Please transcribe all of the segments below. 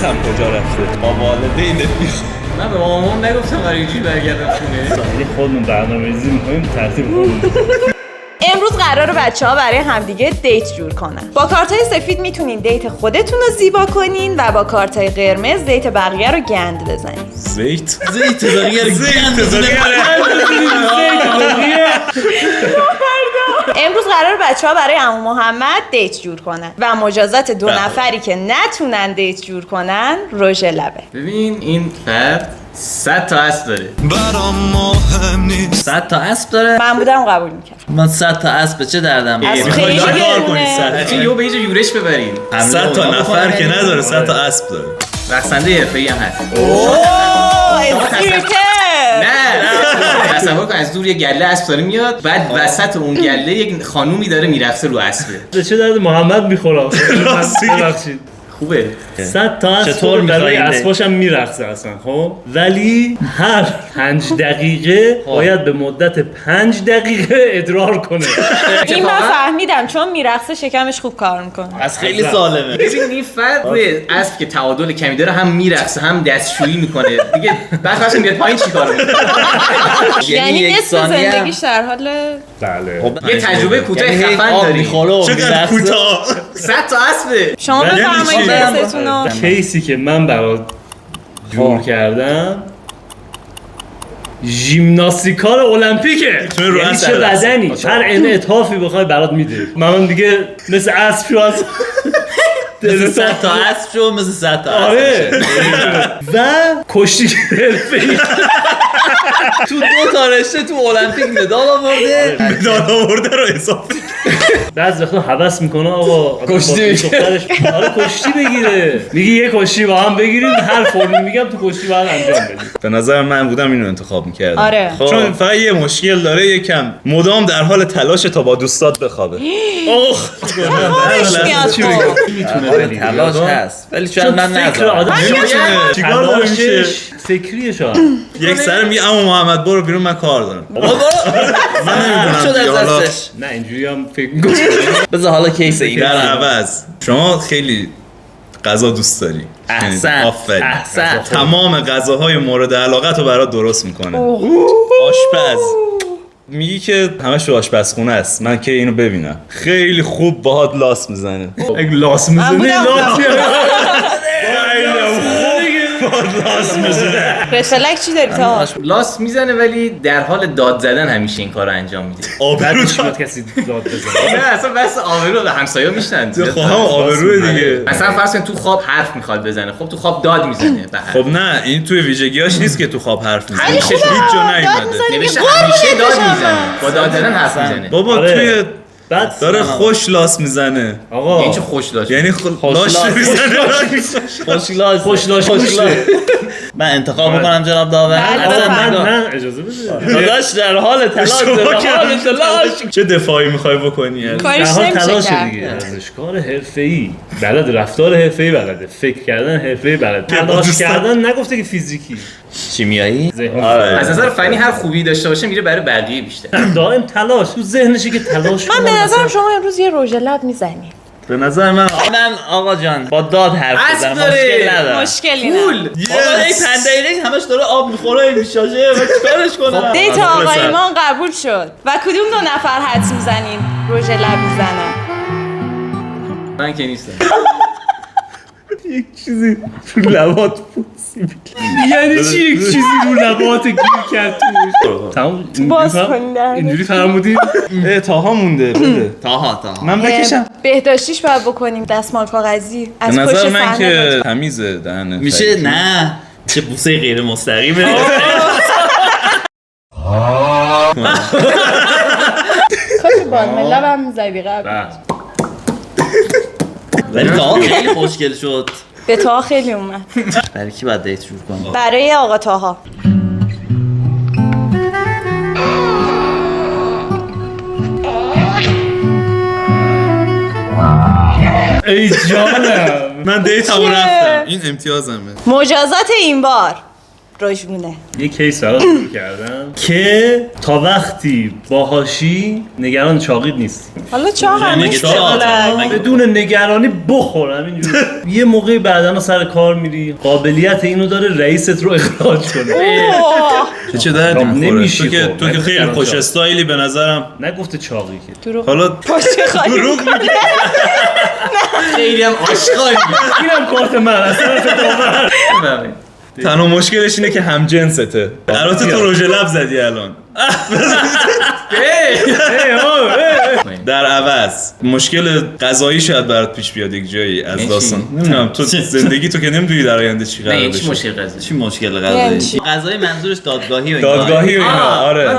مامانتم کجا رفته؟ با والدینت من به مامان نگفتم قراره اینجوری برگردم خونه. خودمون برنامه‌ریزی می‌کنیم ترتیب خودمون. امروز قراره بچه‌ها برای همدیگه دیت جور کنن. با کارتای سفید میتونین دیت خودتون رو زیبا کنین و با کارتای قرمز دیت بقیه رو گند بزنین. زیت بقیه رو گند بزنین. امروز قرار بچه‌ها برای عمو محمد دیت جور کنن و مجازات 2 نفری که نتونن دیت جور کنن رژ لبه. ببین این فرد 100 تا اسب داره. برام مهم نیست. 100 تا اسب داره. من بودم قبول می‌کردم. من 100 تا اسب چه دردم از می‌خوره؟ خیلی کار کنی گرونه. 100 یو به اینجا یورش ببرین. 100 تا نفر که نداره 100 تا اسب داره. رقصنده حرفه‌ای هم هست. اسکریپت. نه تصور کن از دور یه گله اسب داره میاد، بعد وسط اون گله یک خانومی داره میرقصه رو اسبه. به چه درد محمد میخوره؟ ببخشید. خوبه. 100 تا اسب چطور برای می‌خوای اسباشم میرقصه اصلا خب، ولی هر 5 دقیقه باید به مدت 5 دقیقه ادرار کنه. این من فهمیدم چون میرقصه شکمش خوب کار میکنه. از خیلی سالمه. ببین این فرد روی اسب که تعادل کمی داره هم میرقصه هم دستشویی میکنه دیگه، بعد وقتی میاد پایین چیکار میکنه؟ یعنی نصف زندگیش در حال بله. یه تجربه کوتاه خفن داری. چقدر کوتاه. 100 تا اسبه. شما بفرمایید کیستون رو. کیسی که من برات جور کردم ژیمناستیکار المپیکه. رو یعنی اثر چه دست. بدنی، هر انعطافی بخوای برات میده. من دیگه مثل اسب شو از مثل 100 تا اسب شو، مثل 100 تا اسب. آره. و کشتی حرفه‌ای تو 2 تا رشته تو المپیک مدال آورده. مدال آورده رو حساب. بعضی وقتا هوس میکنه آقا کشتی بگیره. آره کشتی بگیره. میگه یه کشتی با هم بگیریم، هر فرمی میگم تو کشتی باید انجام بدیم. به نظر من بودم اینو انتخاب میکردم. آره. چون فقط یه مشکل داره، یکم مدام در حال تلاش تا با دوستات بخوابه. اوه خوابش میاد خب. میتونه تلاش هست ولی شاید من فکر نذارم. آدم نمی‌تونه. چیکار داره میشه؟ تلاشش فکریه شاید. یک سر میگه اما محمد برو بیرون من کار دارم. من نمیدونم شد دیگه، از حالا دستش. نه اینجوری هم فکر می‌کنم. بذار حالا کیس این در عوض شما خیلی غذا دوست داری. احسن آفرین. احسن. تمام غذاهای مورد علاقت رو برات درست میکنه. آشپز میگی که همش تو آشپزخونه است، من که اینو ببینم خیلی خوب باهات لاس میزنه. اگه لاس میزنی بودم. لاس میزنه. رشتلک چی داری تا؟ لاس میزنه ولی در حال داد زدن همیشه این کارو انجام میده. آبرو بعد میاد کسی داد بزنه. نه اصلا بس آبرو به همسایه‌ها میشنن. خواهم آبروه دیگه. مثلا فرض کن تو خواب حرف میخواد بزنه، خب تو خواب داد میزنه به حرف. خب نه این توی ویژگیاش نیست که تو خواب حرف میزنه. خیلی خوبه. هیچ جا داد نیومده. می‌زنی. نوشته قربونت همیشه داد بشم. میزنه، با داد زدن حرف میزنه. بابا آره. توی بعد داره خوش لاس میزنه. آقا یعنی چه خوش داشت. یعنی لاش میزنه. خوشلاش خوشلاش من انتخاب میکنم جناب داور. بله، اصلا بفرمایید. من اجازه بده. داداش در حال تلاش در حال تلاش. چه دفاعی میخوای بکنی؟ کارش در حال نمیشه تلاش کرد. دیگه. ورزشکار حرفه‌ای بلد، رفتار حرفه‌ای بلده، فکر کردن حرفه‌ای بلده، تلاش کردن نگفته که فیزیکی. شیمیایی. ذهن از نظر فنی هر خوبی داشته باشه میره برای بقیه بیشتر. دائم تلاش تو ذهنشه که تلاش من به کنم. نظرم شما امروز یه رژ لب میزنید. به نظر من من آقا جان با داد حرف اسب بزنم داره. مشکل ندارم. مشکلی نه. پول. آقا این 5 دقیقه همش داره آب میخوره این میشاشه و چیکارش کنم؟ دیت آقای ایمان قبول شد. و کدوم 2 نفر حدس میزنین رژ لب میزنن؟ من که نیستم. یک چیزی رو لبات پوسیبیل. یعنی چی یک چیزی رو لبات گیر کرد توش؟ تمام باز کنین دهنه. اینجوری فرمودین؟ تاها مونده بده. تاها من بکشم. بهداشتیش باید بکنیم، دستمال کاغذی به از نظر پشت من صحنه که بود. تمیزه دهنه. میشه نه چه بوسه غیر مستقیمه. کاش بالمه لبم میزدی قبل. ولی تاها خیلی خوشگل شد. به تا خیلی اومد. برای کی باید دیت جور کنی؟ برای آقا تاها. ای جانم. من دیتمو چیه؟ رفتم. این امتیازمه. مجازات این بار روژمونه. یه کیس برات شروع کردم که تا وقتی باهاشی نگران چاقید نیستی، حالا چاق هم یعنی نیست چاق. که بدون نگرانی بخورم اینجوری. یه موقعی بعداً سر کار میری قابلیت اینو داره رئیست رو اخراج کنه. اوه. چه دردی خب، میخوره نمیشی تو خب. که خیلی خوش استایلی به نظرم. نگفته چاقی که دروغ. حالا پشت خالی میکنه. خیلی هم آشغالی. اینم کارت من از طرف داور. تنها مشکلش اینه که هم جنسته. البته تو رژ لب زدی الان. در عوض مشکل غذایی شاید برات پیش بیاد یک جایی از یعنی داستان. چی؟ نمیدونم تو زندگی تو که نمیدونی در آینده چی قرار نه بشه. چی مشکل قضیه؟ چی مشکل یعنی غذایی؟ چی؟ غذای منظورش دادگاهی و اینا. دادگاهی و اینا. آره.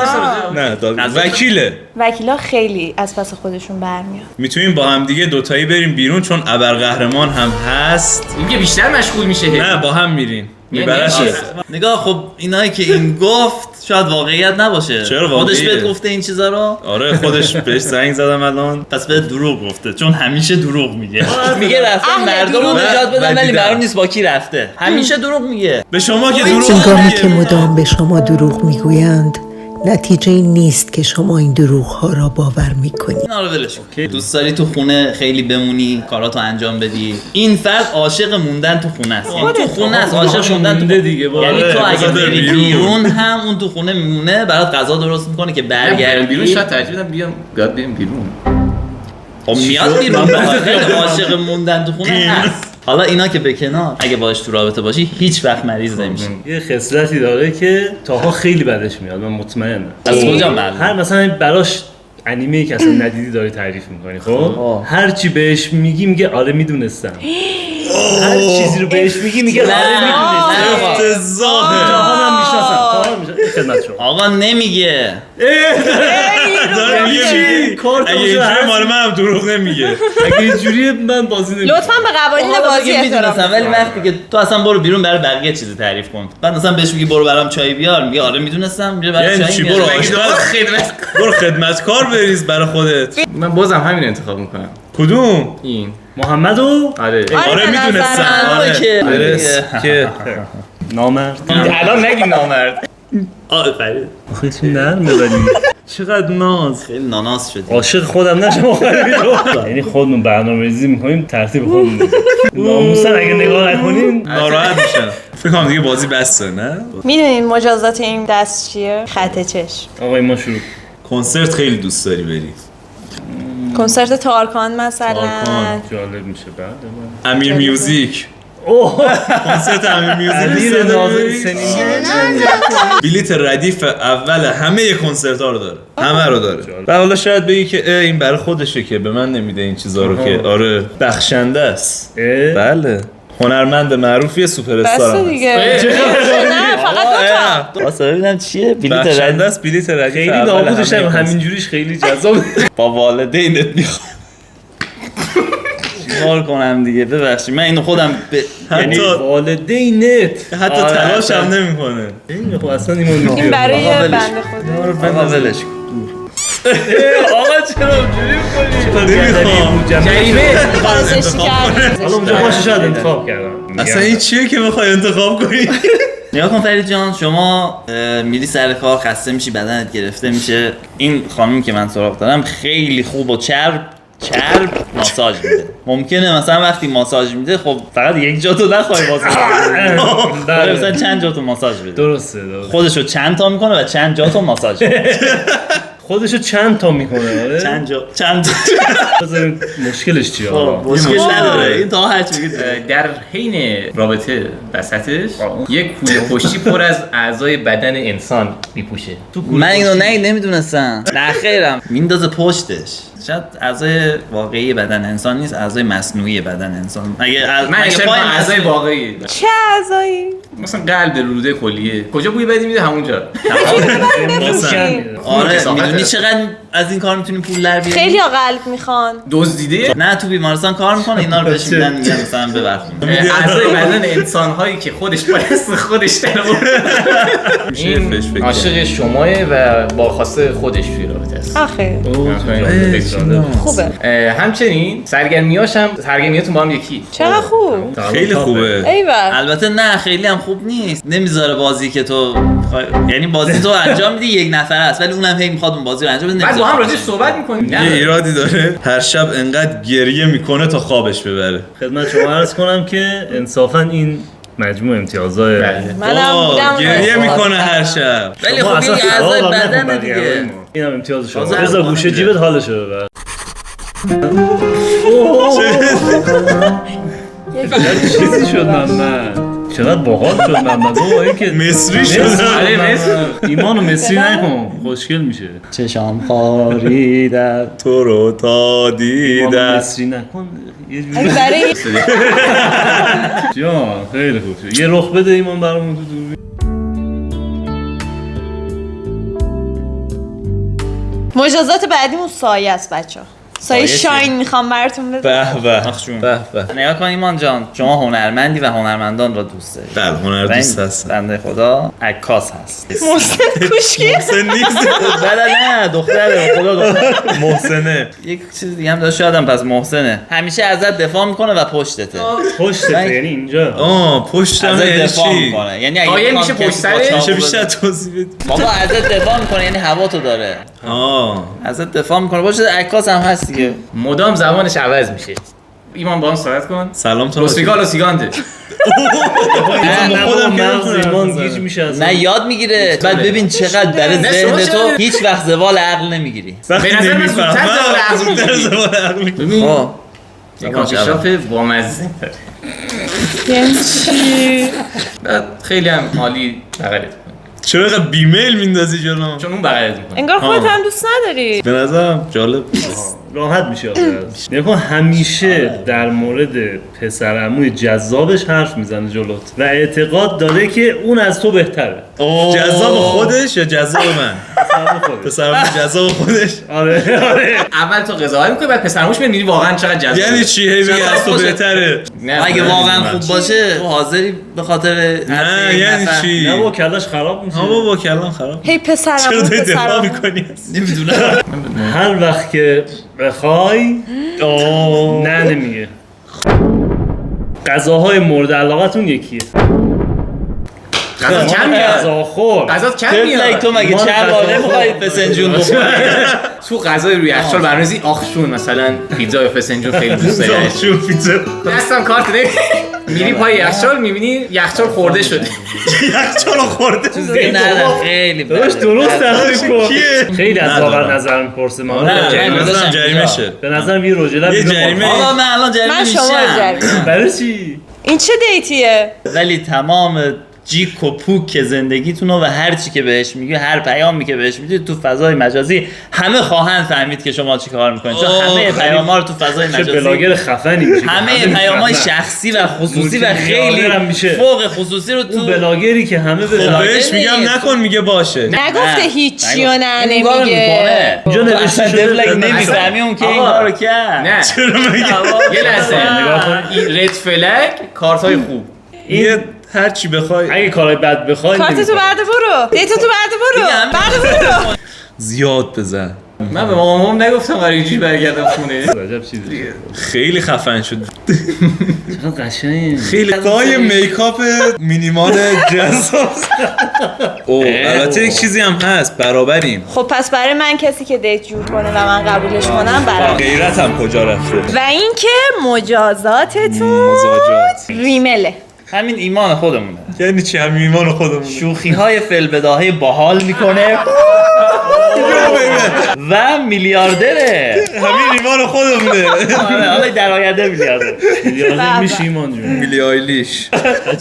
من داشتم نه وکیله. وکیلا خیلی از پس خودشون برمیاد. میتونیم با هم دیگه دوتایی بریم بیرون چون ابرقهرمان هم هست. این که بیشتر مشغول میشه. نه با هم میرین. میبرشه. نگاه خب اینایی که این گفت شاید واقعیت نباشه. چرا خودش واقعیه؟ بهت گفته این چیزا رو؟ آره خودش بهش زنگ زدم الان. پس بهت دروغ گفته چون همیشه دروغ میگه. میگه رفتم اهل مردم رو دروغ. نجات بدم ولی دیدم. معلوم نیست با کی رفته. همیشه دروغ میگه. به شما که دروغ هنگامی که میگه. مدام به شما دروغ میگویند نتیجه این نیست که شما این دروغ ها را باور میکنید. اینا رو ولش کن. دوست داری تو خونه خیلی بمونی، کاراتو انجام بدی. این فرد عاشق موندن تو خونه است. یعنی تو خونه است عاشق موندن تو مونده دیگه. یعنی تو اگه بذار بری بیرون. بیرون هم اون تو خونه میمونه برات غذا درست میکنه که برگردی بیرون شاید ترجیح بدم بیام بریم بیرون. خب میاد بیرون خیلی عاشق موندن تو خونه هست. حالا اینا که به کنار اگه باش تو رابطه باشی هیچ وقت مریض نمیشی. یه خصلتی داره که تاها خیلی بدش میاد، من مطمئنم. از کجا معلوم؟ هر مثلا براش انیمه‌ای که اصلا ندیدی داری تعریف میکنی، خب هر چی بهش میگه آره میدونستم. هر چیزی رو بهش میگه آره میدونستم. افتضاحه. تاها من میشناسم، تاها میشناسم. خدمت شما. آقا نمیگه. داره یعنی میگه چی؟ کارت اگه اونجا اینجوری هست. مال منم دروغ نمیگه. اگه اینجوریه من بازی نمی‌کنم. لطفا به قوانین حالا بازی دیگه احترام میدونستم ولی وقتی که تو اصلا برو بیرون برای بقیه چیزی تعریف کن. بعد مثلا بهش میگی برو برام چای بیار، میگه آره میدونستم، میره برای یعنی چای چی؟ میاره. برو مگه داره آشپز خدمت. برو خدمتکار بریز برای خودت. من بازم همین انتخاب میکنم. کدوم؟ این. محمدو آره. آره به میدونستم. نظرم. آره که- برس که نامرد. الان نگی نامرد. آفرین. آخه چی نرمه ولی چقدر ناز. خیلی ناناس شدی. عاشق خودم نشم آخری رو. یعنی خودمون برنامه‌ریزی می‌کنیم ترتیب خودمون بدیم. ناموسن اگه نگاه نکنیم ناراحت میشن. فکر کنم دیگه بازی بسته نه؟ میدونین مجازات این دست چیه؟ خط چشم. آقای ما شروع. کنسرت خیلی دوست داری بری. کنسرت تارکان مثلا. تارکان. جالب میشه بعد. امیر میوزیک. اوه کنسرت امیر میوزیک امیر دوست ناظر داری؟ سنینی. بلیت ردیف اول همه کنسرت ها رو داره. همه رو داره. و حالا شاید بگی که این برای خودشه که به من نمیده این چیزا رو که آره بخشنده است. بله. هنرمند معروفیه سوپر استار بسته دیگه. نه فقط دو تا. واسه ببینم چیه بلیت بخشنده رد است بلیت ردیف خیلی اول نابودش همه هم همینجوریش خیلی جذاب. با والدینت میخوام چیکار کنم دیگه ببخشید من اینو خودم یعنی حتی والدینت حتی تلاش هم نمیکنه. این خب اصلا اینو این برای آقا ولش بنده خدا. آقا ولش کن. آقا چرا اونجوری می‌کنی؟ نمیخوام. جریمه. بازش کرد. حالا اونجا باشه شاید انتخاب کردم. اصلا این چیه که بخوای انتخاب کنی؟ نگاه کن فرید جان شما میری سر کار خسته میشی بدنت گرفته میشه این خانمی که من سراغ دارم خیلی خوب و چرب ماساژ میده ممکنه مثلا وقتی ماساژ میده خب فقط یک جا تو نخوای ماساژ بده مثلا چند جا تو ماساژ بده درسته خودشو چند تا میکنه و چند جا تو ماساژ میده خودشو چند تا میکنه آره چند تا بذاریم مشکلش چیه مشکل نداره این تا هرچی بگید در حین رابطه وسطش یک کوله پشتی پر از اعضای بدن انسان میپوشه. من اینو نمیدونستم نه خیرم میندازه پشتش شاید اعضای واقعی بدن انسان نیست اعضای مصنوعی بدن انسان من اشتر کنم اعضای واقعی چه اعضایی؟ مثلا قلب روده کلیه کجا بوی بدی میده همونجا. آره میدونی چقدر از این کار میتونیم پول در بیاریم؟ خیلی ها قلب میخوان. دزدیده نه تو بیمارستان کار میکنه اینا رو بهش میدن میگن مثلا ببرخون اعضای بدن انسان هایی که خودش بایست خودش در این عاشق شماه و با خواسته خودش توی رابطه است. آخه خوبه. همچنین سرگرمیاتون با هم یکی. چقدر خوب. خیلی خوبه. ایول. البته نه خیلی هم خوب نیست نمیذاره بازی که تو یعنی بازی تو انجام میدی یک نفر است ولی اونم هی میخواد اون بازی رو انجام بده بعد با هم راجعش صحبت میکنیم. یه ایرادی داره هر شب انقدر گریه میکنه تا خوابش ببره. خدمت شما عرض کنم که انصافا این مجموع امتیازهای منم بودم گریه میکنه هر شب. ولی خب این اعضای بدن دیگه اینم امتیاز شما بذار گوشه جیبت حالشو ببر چیزی شد محمد چقدر باحال شد محمد بابا این که مصری شد. ایمانو مصری نکن خوشگل میشه چشام خاریدم تو رو تا ایمانو دیدم. مصری نکن یه جوری برای جان خیلی خوب شد یه رخ بده ایمان برامون تو دوربین مجازات بعدیمون سایه است بچه‌ها. سایه شاین میخوام براتون بده. به به به. نگاه کن ایمان جان شما هنرمندی و هنرمندان را دوست داری بله هنر دوست هستم. بنده خدا عکاس هست محسن کوشکی. محسن نیست. نه دختره خدا دختره محسنه. یک چیز دیگه هم داشت شادم پس محسنه همیشه ازت دفاع میکنه و پشتته پشت یعنی اینجا پشتم ازت یعنی دفاع چی؟ میکنه یعنی اگه آیه بخوام میشه کسی پشت با سرش؟ چاقو میشه بزنه- بیشتر توضیح بدی؟ بابا ازت دفاع میکنه یعنی هوا تو داره ازت دفاع میکنه باشه عکاس هم هست دیگه مدام زبانش عوض میشه. ایمان با هم صحبت کن. سلام تو روسیگال و سیگانده. نه خودم مغز که ایمان نمی‌تونم گیج میشه از نه یاد میگیره بعد ببین چقدر در نه، ذهن شما تو چرا؟ هیچ وقت زوال عقل نمیگیری به نظر من زودتر زبان عقل می‌گیری. ببین خب یک کافی شاپ بامزه داره. یعنی چی؟ بعد خیلی هم مالی بغلت می‌کنه. چرا اینقدر بیمیل میندازی جلوم؟ چون اون بغلت می‌کنه. انگار خودت هم دوست نداری. به نظرم جالب. راحت میشه نکن همیشه در مورد پسر عموی جذابش حرف میزنه جلوت و اعتقاد داره که اون از تو بهتره جذاب خودش یا جذاب من؟ پسرم جذاب خودش. آره اول تو قضاوت می‌کنی بعد پسرموش می‌بینی واقعا چقدر جذابه. یعنی چی هی میگه از تو بهتره؟ نه اگه واقعا خوب باشه تو حاضری به خاطر نه یعنی چی؟ نه با کلش خراب میشه ها بابا کلام خراب. هی پسرم چرا داری دفاع پسرم. میکنی؟ نمیدونم هر وقت که بخوای نه نمیگه غذاهای مورد علاقتون یکیه غذا کم میاد. غذاخور غذا کم طفلک میاد. تو مگه ایمان چند بار غذا نمیخوای فسنجون بخوری تو غذای روی یخچال برنامه‌ریزی آخشون مثلا پیتزا یا فسنجون خیلی دوست داری. شو پیتزا. دستم کارت نمی میری پای یخچال میبینی یخچال خورده شده. یخچال خورده. نه خیلی داداش بده. درست تحقیق کن کیه؟ خیلی از ندارم. واقع نظر میپرسه نه، ما نه. به نظرم جریمه شه. به نظرم یه رجلب یه جریمه. بابا من الان جریمه من شما میشم جریمه. برای چی؟ این چه دیتیه؟ ولی تمام جیک و پوک زندگیتونو و هر چی که بهش میگی هر پیامی که بهش میدید تو فضای مجازی همه خواهند فهمید که شما چی کار میکنید چون همه پیاما رو تو فضای چه مجازی بلاگر خفنی میشه همه پیام‌های شخصی و خصوصی و خیلی هم میشه. فوق خصوصی رو اون تو بلاگری که همه به خب بهش میگم نکن میگه باشه. نگفته هیچی و نه این کارو نمیگه. میکنه اینجا نوشته اصلا شده دبلک اصلا- نمیفهمی اون که این آقا. کارو کرد نه چرا میگه؟ یه لحظه نگاه کن. این رد فلگ کارت های خوب. یه هر چی بخوای اگه کارهای بد بخوای کارتتو نمی‌کنی. برده برو. دیتتو برده برو. برده برو. زیاد بزن. من به مامام نگفتم قرار اینجوری برگردم خونه. عجب چیزی خیلی خفن شد. چقدر قشنگ خیلی قای میکاپ مینیمال جذاب. او البته یک چیزی هم هست برابریم. خب پس برای من کسی که دیت جور کنه و من قبولش کنم برای غیرت هم کجا رفته؟ و اینکه مجازاتتون مزاجات. ریمله. همین ایمان خودمونه یعنی چی هم ایمان خودمون؟ شوخی های فلبداهی باحال میکنه و میلیاردره همین ایمان خودمونه. حالا در آینده میلیاردر میلیاردر میشی ایمان جون میلی آیلیش.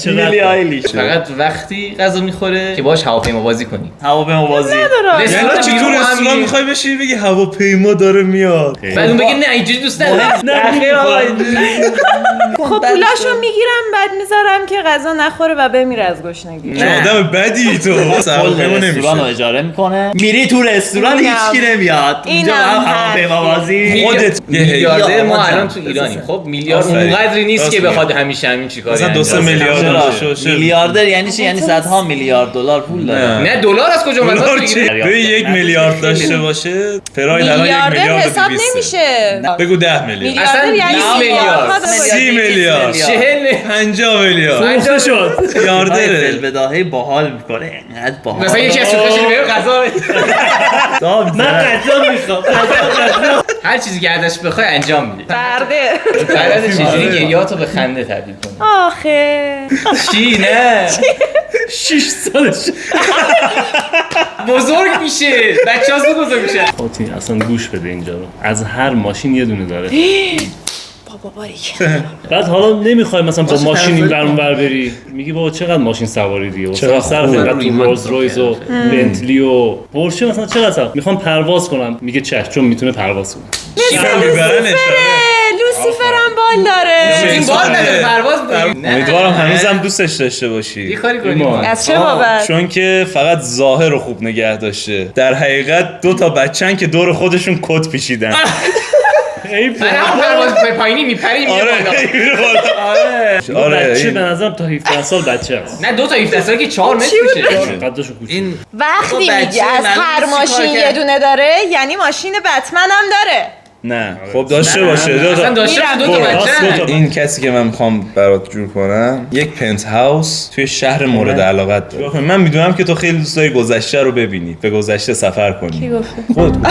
میلی آیلیش فقط وقتی غذا میخوره که باش هواپیما بازی کنی. هواپیما بازی ندارم. یعنی چی تو رستوران میخوای بشی بگی هواپیما داره میاد. بعد اون بگه نه اینجوری دوست ندارم. نه خیر آقا خب پولاشو میگیرم بعد میذارم که غذا نخوره و بهم میره از گشنگی. نه. آدم بدی تو کل سواقیمو رستوران رو نمیشه اجاره میکنه، میری تو رستوران اینم. هیچکی نمیاد اینجا اینم هم هواپیما بازی. خودت میلیاردر ما یا الان آقا تو جان. ایرانیم. خب میلیارد آفرین. اونقدری نیست راست که میگم. بخواد همیشه همین چیکاری مثلا 2-3 انجام بده. میلیارد چرا؟ شو. میلیاردر یعنی چی؟ یعنی صدها میلیارد دلار پول داره. نه. نه دلار از کجا اومد؟ دلار تو چی؟ ایران. به 1 میلیارد داشته باشه فراید الان 1 میلیاردر میلیارد و حساب 200. نمیشه. بگو 10 میلیارد میلیاردر اصلا یعنی 20 میلیارد. میلیارد. 30 میلیارد 40 50 میلیارد فروخته شد. میلیاردره فلبداهی باحال میکنه انقدر باحال. مثلا یکی از سوخته شده به غذا من قطعا میخوام. هر چیزی که ازش بخوای انجام میده. برده. بعد چجوری گریاتو به خنده تبدیل کنی؟ آخه چی نه 6 سالش. بزرگ میشه بچه هاست بزرگ میشه. فاطی اصلا گوش بده اینجا رو. از هر ماشین یه دونه داره. بابا باریک. بعد حالا نمیخوای مثلا با باشه، ماشین این طرف ور اون ور بری، میگی بابا چقدر ماشین سواری دیگه، چقدر مثلا صرف خوبه. اینقدر تو ایمان رولز رویس و بنتلی و پورشه مثلا چقدر صرف میخوام پرواز کنم، میگه چش چون میتونه پرواز کنه. میبرنش لوسیفر هم بال داره. این بار نداره پرواز بکنی. امیدوارم هنوزم دوستش داشته یه باشی کاری کنی ایمان. از چه بابت؟ چون که فقط ظاهر رو خوب نگه داشته در حقیقت 2 بچه‌ن که دور خودشون کت پیچیدن ای من هم پرواز پایینی میپری میره آره بالا. میره بالا. آره بچه این- به نظرم تا 17 سال بچه است. نه 2 تا 17 ساله که 4 متر میشه. قدشون کوچیک. این وقتی بابا میگی بچه از معلومه هر چی کار ماشین کرد. یه دونه داره یعنی ماشین بتمن هم داره. نه خب داشته باشه اصلا داشته باشه 2 تا راست بچه. گفت. این کسی که من میخوام برات جور کنم یک پنت هاوس توی شهر مورد علاقت داره. من میدونم که تو خیلی دوست داری گذشته رو ببینی به گذشته سفر کی کنی گفته؟ خود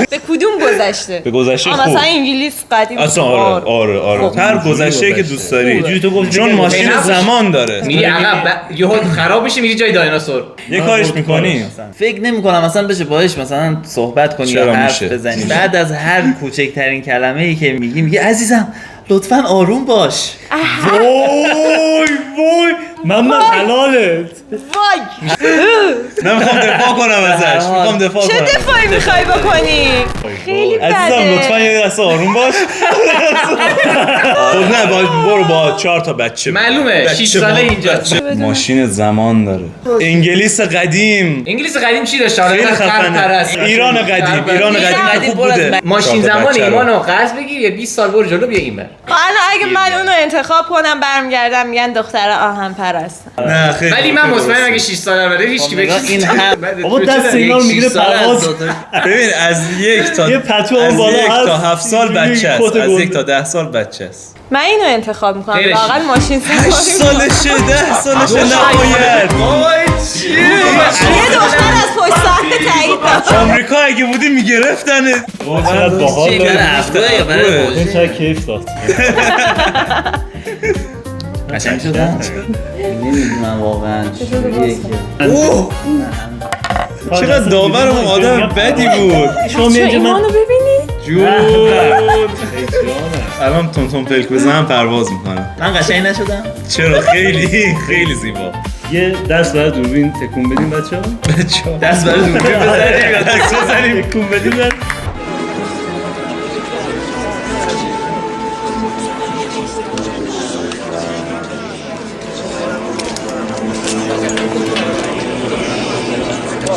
به کدوم گذشته؟ به گذشته خوب مثلا انگلیس قدیم. اصلا آره خب. هر گذشته که دوست داری اینجوری تو گفتی چون که ماشین نباشه. زمان داره میری عقب یهو خراب میشه میری جای دایناسور. یه کارش میکنی فکر نمی کنم مثلا بشه باهاش مثلا صحبت کنی چرا یا حرف میشه؟ بزنی. بعد از هر کوچکترین کلمه ای که میگی عزیزم لطفا آروم باش. وای محمد حلالت. وای نمیخوام دفاع کنم ازش میخوام دفاع چه کنم دفاعی میخوای بکنی؟ خیلی عزیزم بده. لطفا یه دست آروم باش خب نه برو با 4 تا بچه معلومه 6 ساله اینجاست. ماشین زمان داره انگلیس قدیم انگلیس قدیم چی داشت؟ حالا خیلی خرپرست. خفنه ایران قدیم ایران قدیم خوب بوده ماشین 4 تا زمان بچه رو. ایمانو قرض بگیر یه 20 سال برو جلو بیا اینور. الان اگه من اونو انتخاب کنم برمیگردم میگن دختر آهن پرستم. نه خیلی ولی من مطمئنم اگه 6 ساله بره هیچ کی خب نگاه، بهش این هم بابا دست اینا رو میگیره پرواز. ببین از 1 تا یه پتو اون از بالا 1 تا هست. 7 سال بچه است کت از گنده. 1 تا 10 سال بچه است من اینو انتخاب میکنم خیلی واقعا ماشین 8 سالشه 10 سالشه نباید یه دختر از پشت صحنه تایید داد. آمریکا اگه بودی میگرفتنه چقدر باحال چی برای داره. هفته یا برای خوبه. این خوشی؟ چقدر کیف داد. قشنگ شدن؟ نمیدونم واقعا چجوریه که چقدر داورم آدم بدی بود شما میگه من ایمانو ببینی؟ جون الان تون پلک بزنم پرواز میکنم من قشنگ نشدم؟ چرا خیلی خیلی زیبا یه دست برای دوربین تکون بدیم بچه‌ها. بچه‌ها دست برای دوربین بزنیم. دست بزنیم تکون بدیم